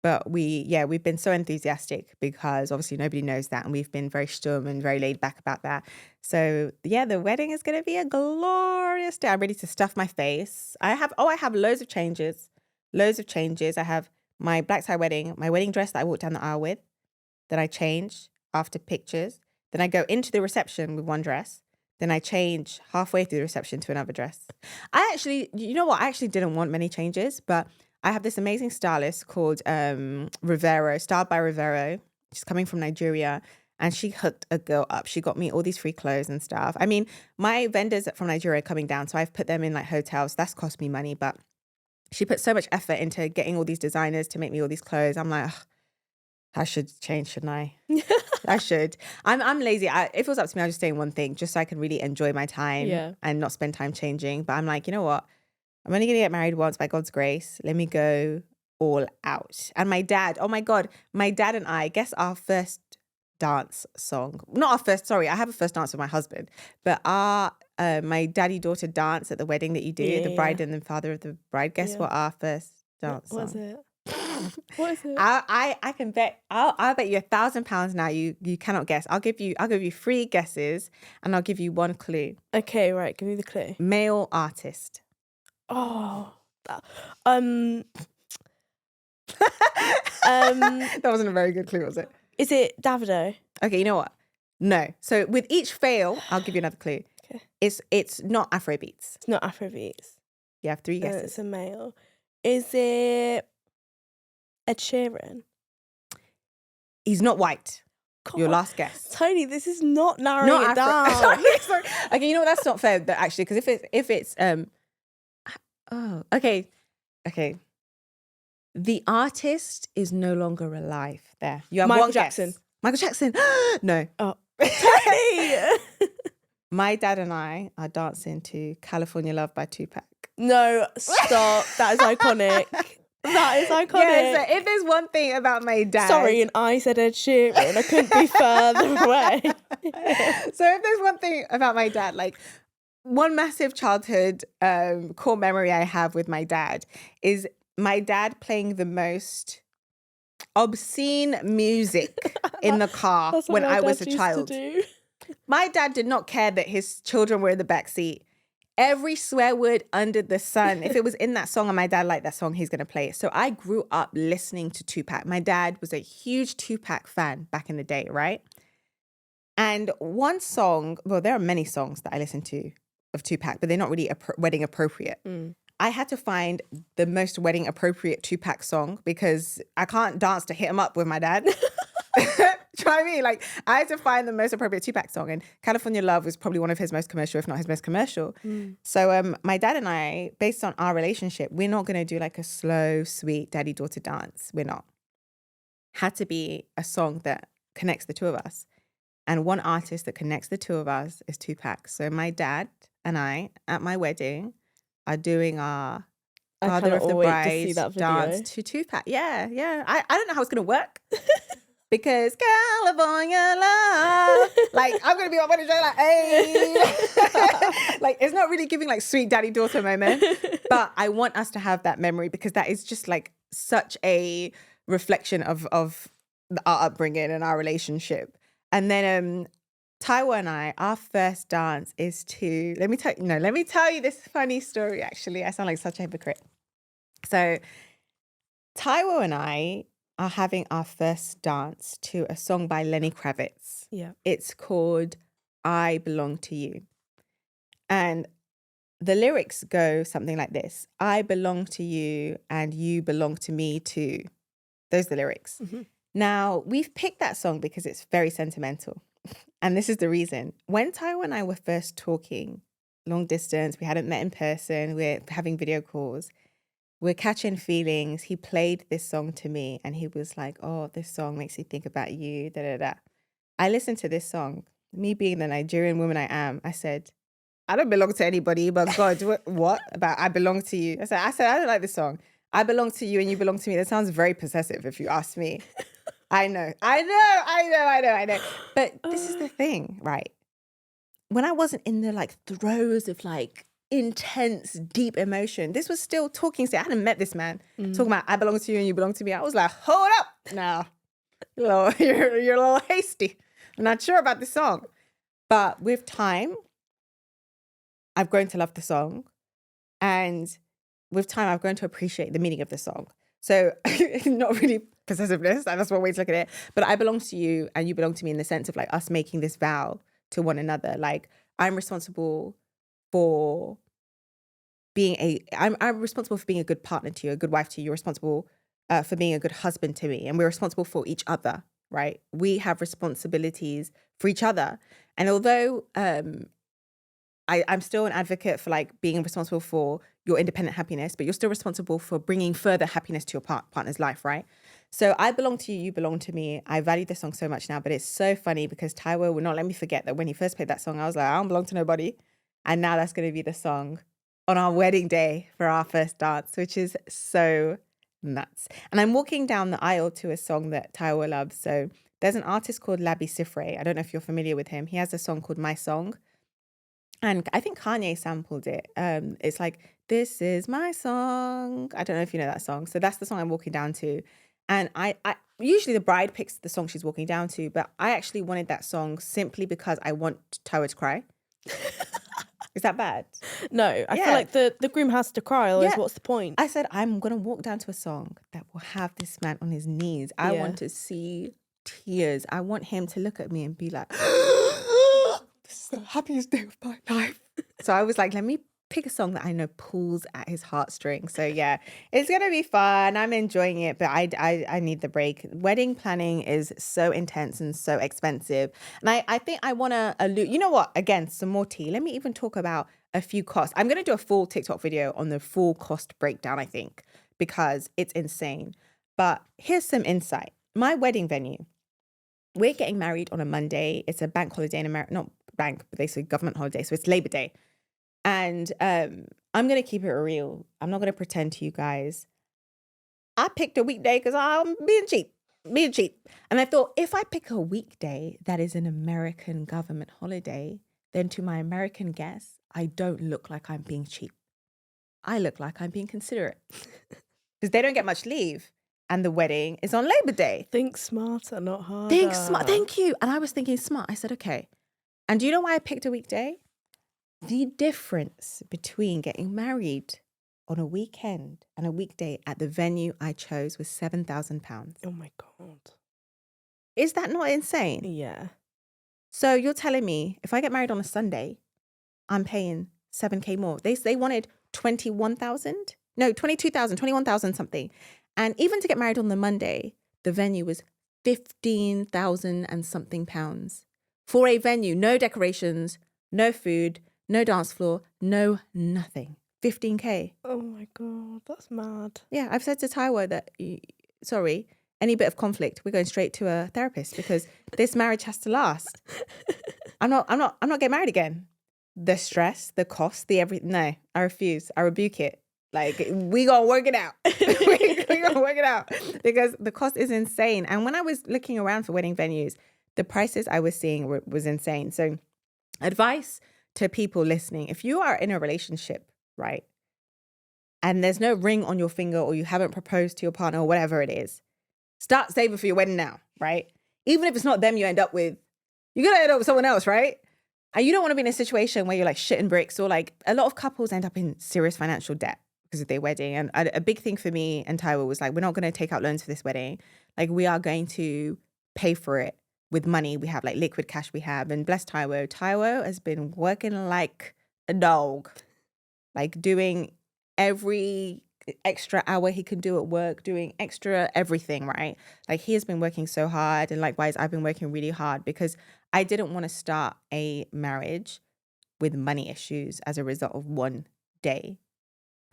But we've been so enthusiastic because obviously nobody knows that. And we've been very stum and very laid back about that. So yeah, the wedding is going to be a glorious day. I'm ready to stuff my face. I have loads of changes. I have my black tie wedding, my wedding dress that I walked down the aisle with, then I change after pictures. Then I go into the reception with one dress. Then I change halfway through the reception to another dress. I actually didn't want many changes, but I have this amazing stylist called Rivero, styled by Rivero. She's coming from Nigeria, and she hooked a girl up. She got me all these free clothes and stuff. I mean, my vendors from Nigeria are coming down, so I've put them in like hotels. That's cost me money, but she put so much effort into getting all these designers to make me all these clothes. I'm like, I should change, shouldn't I? I should. I'm lazy. If it was up to me, I'd just stay in one thing just so I can really enjoy my time and not spend time changing. But I'm like, you know what? I'm only going to get married once by God's grace. Let me go all out. And my dad, oh my God, my dad and I, guess our first dance song. Not our first, sorry, I have a first dance with my husband. But my daddy-daughter dance at the wedding that you do, the bride and the father of the bride. Guess what our first dance song? What was it? What is it? I can bet. I'll bet you £1,000 now. You cannot guess. I'll give you 3 guesses, and I'll give you 1 clue. Okay, right. Give me the clue. Male artist. Oh, That wasn't a very good clue, was it? Is it Davido? Okay, you know what? No. So with each fail, I'll give you another clue. Okay. It's not Afrobeats. It's not Afrobeats. You have 3 guesses. It's a male. Is it Ed Sheeran? He's not white. God. Your last guess. Tony, this is not narrowing it down. Sorry. Okay, you know what? That's not fair, actually, because if it's okay. The artist is no longer alive. There, you have Michael one Jackson. Guess. Michael Jackson. No. Oh, Tony. My dad and I are dancing to California Love by Tupac. No, stop. That is iconic. That is iconic. Yeah, so if there's one thing about my dad... Sorry, and I said Ed Sheeran. I couldn't be further away. So if there's one thing about my dad, like one massive childhood core memory I have with my dad is my dad playing the most obscene music in the car when I was a child. My dad did not care that his children were in the back seat. Every swear word under the sun. If it was in that song and my dad liked that song, he's going to play it. So I grew up listening to Tupac. My dad was a huge Tupac fan back in the day, right? And one song, well, there are many songs that I listen to of Tupac, but they're not really wedding appropriate. I had to find the most wedding appropriate Tupac song because I can't dance to Hit 'Em Up with my dad. Do you know what I mean? Like, I had to find the most appropriate Tupac song, and California Love was probably one of his most commercial, if not his most commercial. So my dad and I, based on our relationship, we're not going to do like a slow, sweet daddy-daughter dance. We're not. Had to be a song that connects the two of us. And one artist that connects the two of us is Tupac. So my dad and I, at my wedding, are doing our Father of the Bride dance to Tupac. Yeah. I don't know how it's going to work. Because California love, like I'm gonna be on wedding day like, hey, like it's not really giving like sweet daddy daughter moment, but I want us to have that memory because that is just like such a reflection of our upbringing and our relationship. And then Taiwo and I, our first dance is to let me tell you this funny story. Actually, I sound like such a hypocrite. So Taiwo and I are having our first dance to a song by Lenny Kravitz. Yeah. It's called I Belong to You. And the lyrics go something like this. I belong to you and you belong to me too. Those are the lyrics. Now, we've picked that song because it's very sentimental. And this is the reason. When Taiwo and I were first talking, long distance, we hadn't met in person, we're having video calls, we're catching feelings. He played this song to me and he was like, oh, this song makes me think about you, da, da, da. I listened to this song. Me being the Nigerian woman I am, I said, I don't belong to anybody, but God, what about I belong to you? I said, I don't like this song. I belong to you and you belong to me. That sounds very possessive if you ask me. I know. But this is the thing, right? When I wasn't in the like throes of like intense, deep emotion, this was still talking stage. I hadn't met this man talking about I belong to you and you belong to me. I was like, hold up now. You're a little hasty. I'm not sure about this song. But with time, I've grown to love the song. And with time, I've grown to appreciate the meaning of the song. So not really possessiveness, that's one way to look at it. But I belong to you and you belong to me in the sense of like us making this vow to one another. Like I'm responsible for I'm responsible for being a good partner to you, a good wife to you. You're responsible for being a good husband to me. And we're responsible for each other, right? We have responsibilities for each other. And although I'm still an advocate for like being responsible for your independent happiness, but you're still responsible for bringing further happiness to your partner's life, right? So I belong to you, you belong to me. I value this song so much now, but it's so funny because Taiwo will not let me forget that when he first played that song, I was like, I don't belong to nobody. And now that's going to be the song on our wedding day for our first dance, which is so nuts. And I'm walking down the aisle to a song that Taiwo loves. So there's an artist called Labi Sifre. I don't know if you're familiar with him. He has a song called My Song. And I think Kanye sampled it. It's like, this is my song. I don't know if you know that song. So that's the song I'm walking down to. And I usually the bride picks the song she's walking down to, but I actually wanted that song simply because I want Taiwo to cry. Is that bad? No, I feel like the groom has to cry, otherwise what's the point? I said, I'm going to walk down to a song that will have this man on his knees. I want to see tears. I want him to look at me and be like, this is the happiest day of my life. So I was like, let me pick a song that I know pulls at his heartstrings. So yeah, it's going to be fun. I'm enjoying it, but I need the break. Wedding planning is so intense and so expensive. And I think I want to allude, you know what? Again, some more tea. Let me even talk about a few costs. I'm going to do a full TikTok video on the full cost breakdown, I think, because it's insane. But here's some insight. My wedding venue, we're getting married on a Monday. It's a bank holiday in America, not bank, but they say government holiday. So it's Labor Day. And I'm going to keep it real. I'm not going to pretend to you guys. I picked a weekday because I'm being cheap. And I thought, if I pick a weekday that is an American government holiday, then to my American guests, I don't look like I'm being cheap. I look like I'm being considerate. Because they don't get much leave. And the wedding is on Labor Day. Think smarter, not harder. Think smart. Thank you. And I was thinking smart. I said, okay. And do you know why I picked a weekday? The difference between getting married on a weekend and a weekday at the venue I chose was £7,000. Oh my God. Is that not insane? Yeah. So you're telling me if I get married on a Sunday, I'm paying 7K more. They wanted 21,000? No, 22,000, 21,000 something. And even to get married on the Monday, the venue was 15,000 and something pounds. For a venue, no decorations, no food, no dance floor, no nothing. 15K. Oh my God, that's mad. Yeah, I've said to Taiwo that, sorry, any bit of conflict, we're going straight to a therapist because this marriage has to last. I'm not getting married again. The stress, the cost, the everything. No, I refuse. I rebuke it. Like, we gonna work it out. we gonna work it out because the cost is insane. And when I was looking around for wedding venues, the prices I was seeing was insane. So advice to people listening, if you are in a relationship, right, and there's no ring on your finger or you haven't proposed to your partner or whatever it is, start saving for your wedding now, right? Even if it's not them you end up with, you're going to end up with someone else, right? And you don't want to be in a situation where you're like shitting bricks, or like a lot of couples end up in serious financial debt because of their wedding. And a big thing for me and Taiwo was like, we're not going to take out loans for this wedding. Like, we are going to pay for it with money we have, like liquid cash we have. And bless Taiwo. Taiwo has been working like a dog, like doing every extra hour he can do at work, doing extra everything, right? Like, he has been working so hard. And likewise, I've been working really hard because I didn't want to start a marriage with money issues as a result of one day.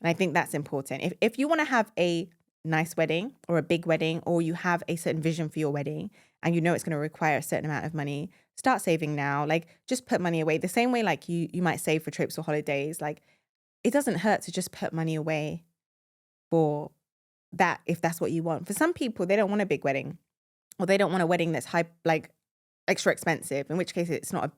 And I think that's important. If you want to have a nice wedding or a big wedding, or you have a certain vision for your wedding and you know it's going to require a certain amount of money, start saving now. Like, just put money away. The same way like you might save for trips or holidays. Like, it doesn't hurt to just put money away for that if that's what you want. For some people, they don't want a big wedding, or they don't want a wedding that's high, like extra expensive, in which case it's not a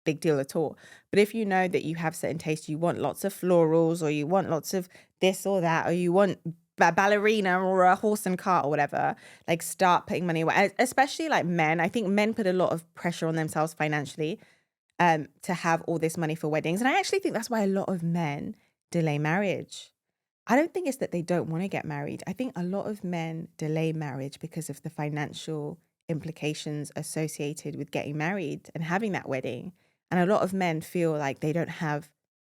big deal at all. But if you know that you have certain tastes, you want lots of florals, or you want lots of this or that, or you want a ballerina or a horse and cart or whatever, like, start putting money away. Especially like men. I think men put a lot of pressure on themselves financially to have all this money for weddings. And I actually think that's why a lot of men delay marriage. I don't think it's that they don't want to get married. I think a lot of men delay marriage because of the financial implications associated with getting married and having that wedding. And a lot of men feel like they don't have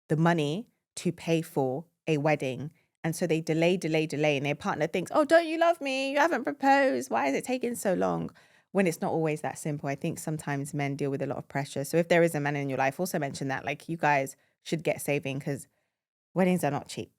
the money to pay for a wedding. And so they delay. And their partner thinks, oh, don't you love me? You haven't proposed. Why is it taking so long? When it's not always that simple. I think sometimes men deal with a lot of pressure. So if there is a man in your life, also mention that, like, you guys should get saving, because weddings are not cheap.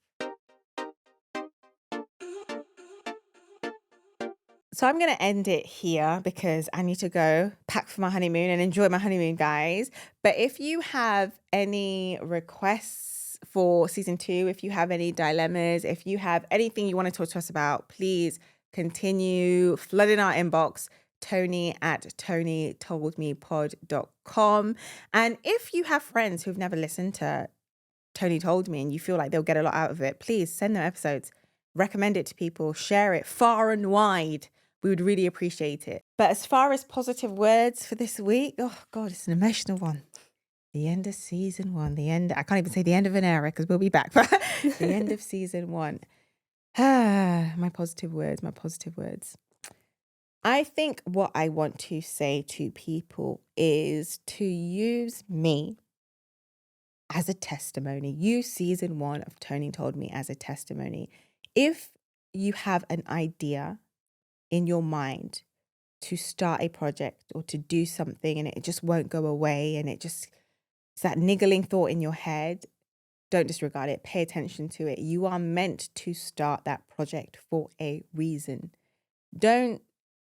So I'm going to end it here because I need to go pack for my honeymoon and enjoy my honeymoon, guys. But if you have any requests for season 2, if you have any dilemmas, if you have anything you want to talk to us about, please continue flooding our inbox, Toni@ToniToldMePod.com. And if you have friends who've never listened to Toni Told Me and you feel like they'll get a lot out of it, please send them episodes, recommend it to people, share it far and wide. We would really appreciate it. But as far as positive words for this week, oh God, it's an emotional one. The end of season 1, I can't even say the end of an era because we'll be back, but the end of season 1. My positive words. I think what I want to say to people is to use me as a testimony. Use season 1 of Toni Told Me as a testimony. If you have an idea in your mind to start a project or to do something and it just won't go away, and it's that niggling thought in your head, don't disregard it. Pay attention to it. You are meant to start that project for a reason. Don't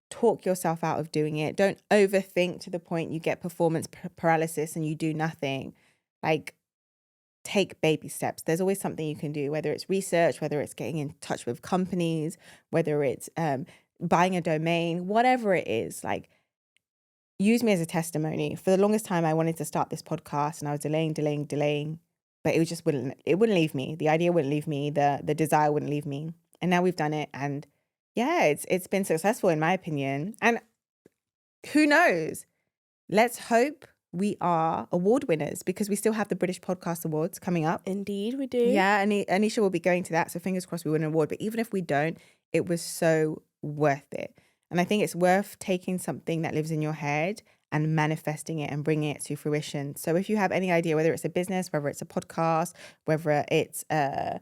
talk yourself out of doing it. Don't overthink to the point you get performance paralysis and you do nothing. Like, take baby steps. There's always something you can do, whether it's research, whether it's getting in touch with companies, whether it's buying a domain, whatever it is. Like, use me as a testimony. For the longest time, I wanted to start this podcast and I was delaying, but it wouldn't leave me. The idea wouldn't leave me. The desire wouldn't leave me. And now we've done it. And yeah, it's been successful in my opinion. And who knows? Let's hope we are award winners, because we still have the British Podcast Awards coming up. Indeed, we do. Yeah, and Annisha will be going to that. So fingers crossed we win an award. But even if we don't, it was so worth it. And I think it's worth taking something that lives in your head and manifesting it and bringing it to fruition. So if you have any idea, whether it's a business, whether it's a podcast, whether it's a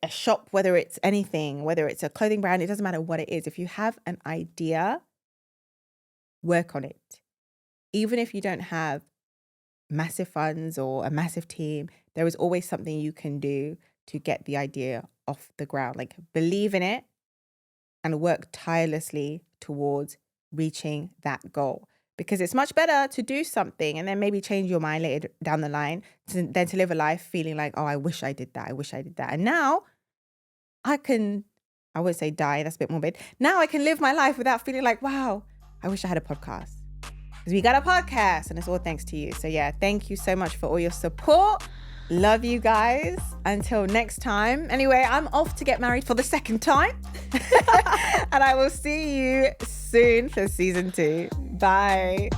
shop, whether it's anything, whether it's a clothing brand, it doesn't matter what it is. If you have an idea, work on it. Even if you don't have massive funds or a massive team, there is always something you can do to get the idea off the ground. Like, believe in it and work tirelessly towards reaching that goal. Because it's much better to do something and then maybe change your mind later down the line than to live a life feeling like, oh, I wish I did that. And now I would say die, that's a bit morbid. Now I can live my life without feeling like, wow, I wish I had a podcast. Because we got a podcast and it's all thanks to you. So yeah, thank you so much for all your support. Love you guys. Until next time. Anyway, I'm off to get married for the second time. And I will see you soon for season 2. Bye.